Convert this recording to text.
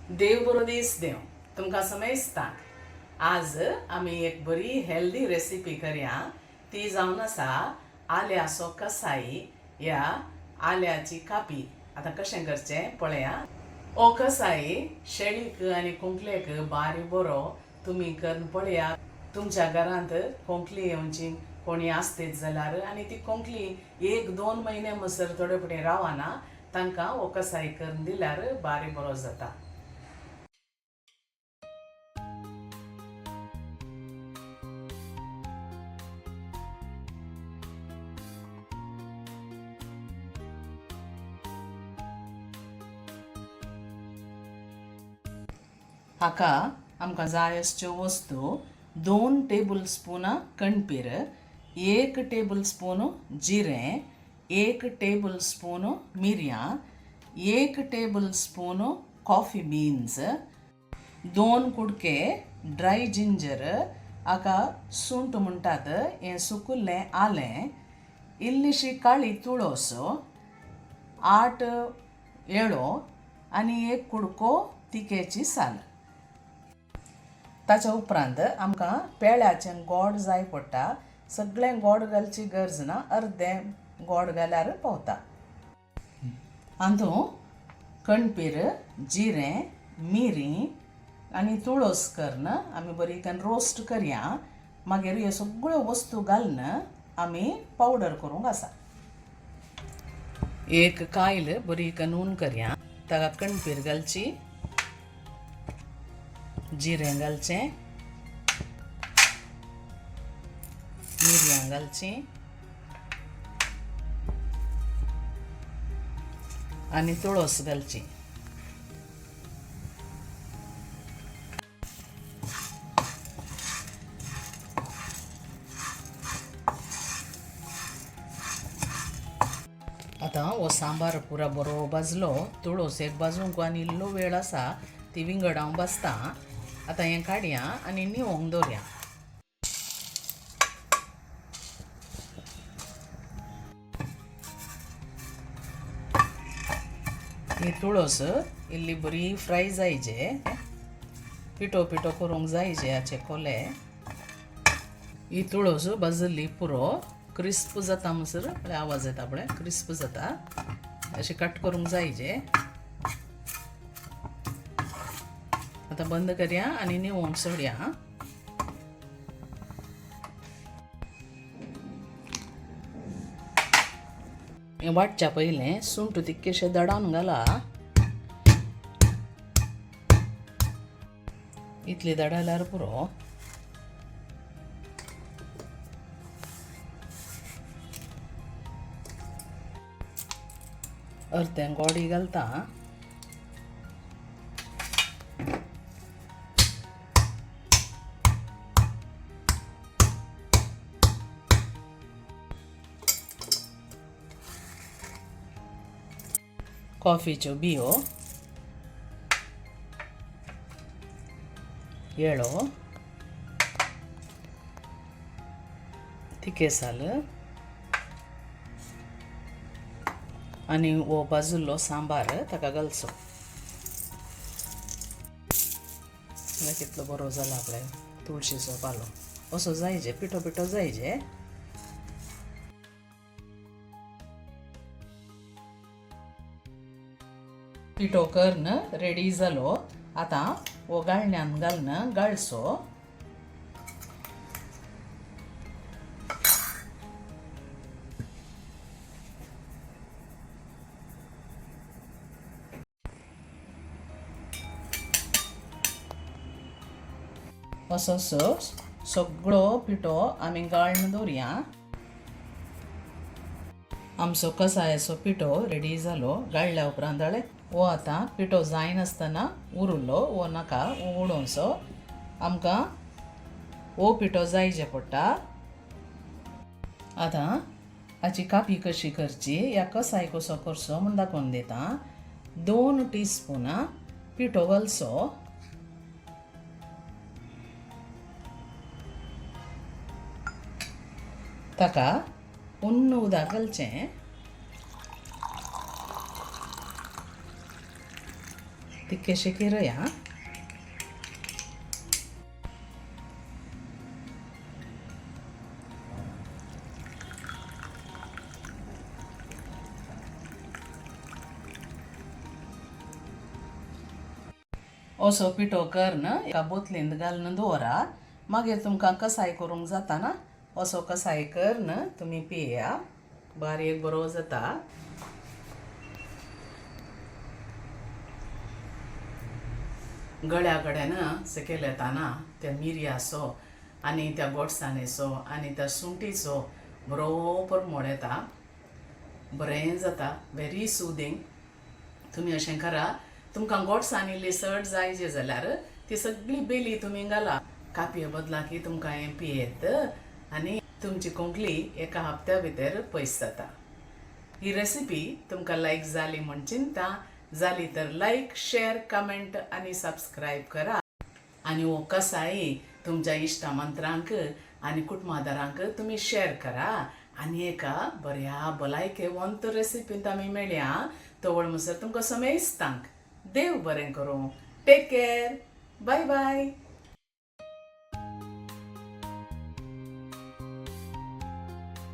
देव बरो दीस देव तुमकां समजता. आज आमी एक बरी हेल्दी रेसिपी करया. ती जावन आसा आल्याचो कसाई या आल्याची कापी. आता कशें करचें पळया. ओ कसाई शेळीक आनी कोंकलेक बारी बरो तुमी करून पळया. तुमच्या घरांत कोंकली येवची कोणी आसतीत जाल्यार आनी ती कोंकली 1-2 म्हयने मसर थोडे फुडें रावना तांकां हो कसाई करून दिल्यार बारी बरो जाता. हाका आमकां जाय असच्यो वस्तू 2 टेबल स्पूना कणपीर, 1 टेबल स्पून जिरें, 1 टेबल स्पून मिरयां, 1 टेबल स्पून कॉफी बीन्स, 2 कुडके ड्राय जिंजर, हाका सुंट म्हणटात हें सुकुल्लें आलें, इल्लीशी काळी तुळस, 8 येळो आनी 1 कुडको तिकेची साल. ताच्या उपरांत आमकां पेळ्याचें गोड जाय पडटा. सगळें गोड घालची गरज ना, अर्दें गोड घाल्यार पावता. हातूंत कणपीर, जिरें, मिरी आनी तुळस करून आमी बरी करून रोस्ट करया. मागीर ह्यो सगळ्यो वस्तू घालून आमी पावडर करूंक आसा. एक कायल बरी करून करया. ताका कणपीर घालची, जिरें घालचें, मिरयां घालची आनी तुळस घालची. आतां हो सांबार पुरा बरो भाजलो. तुळस एक भाजूंक आनी इल्लो वेळ आसा ती विंगड हांव भाजता. आतां हें काडया आनी निवोंक दवरया. ही तुळस इल्ली बरी फ्राय जायचे, पिठो पिठो करूंक जायचे हाचे कोले. ही तुळस भाजली पुरो क्रिस्प जाता म्हणसर आवाज येता पळय, क्रिस्प जाता अशें कट करूंक जायचे. आता बंद करया आनी निवोंक सोडया. हें वाटच्या पयलें सुंट तितकेशें दडावन घाला. इतली दडायल्यार पुरो. अर्दें गोडी घालता. कॉफीच्यो बियो, येळो, तिके साल आनी हो भाजिल्लो सांबार ताका घालचो. कितलो बरो जाला आपले तुळशीचो पालो असो जायचे, पिठो पिठो जायचे. पिठो करून रेडी जालो. आतां हो गाळण्यान घालून गाळचो. असो सगळो पिठो आमी गाळून दवरया. आमचो कसायाचो पिठो रेडी जालो. गाळ्ळ्या उपरांत हो आतां पिठो जायनासतना उरलो. हो नाका, हो उडोवचो. आमकां हो पिठो जायचे पडटा. आतां हाची कापी कशी करची, या कसाय कसो करचो म्हूण दाखोवन दिता. 2 टीस्पूना पिठो घालचो. ताका उन्न उदक घालचें. तितकेशे किरया. असो पिठो करून एका बोतलींत घालून दवरा. मागीर तुमकां कसाय करूंक जाता ना. असो कसाय करून तुमी पिया. बारीक बरो जाता. गळ्या कडेन सकयल येताना त्या मिरयाचो आनी त्या गोडसाणेचो आनी त्या सुंठीचो बरोबर मोड येता. बरें जाता. Very soothing. तुमी अशें करा. तुमकां गोडसाण इल्ली सट जाय जे जाल्यार ती सगळी बेली तुमी घाला. कापये बदला की तुमकां हें पियेत आनी तुमची कोंकणी एका हप्त्या भितर पयस जाता. ही रेसिपी तुमकां लायक जाली म्हण चिंता. जाली तर लायक, शेअर, कमेंट आनी सबस्क्रायब करा. आनी हो कसाय तुमच्या इश्टामंत्रांक आनी कुटुंबादारांक तुमी शेअर करा. आनी एका बऱ्या भलायकेवंत रेसिपींत आमी मेळया. तवळ म्हणसर तुमकां समेस्तांक देव बरें करूं. Take care. Bye bye.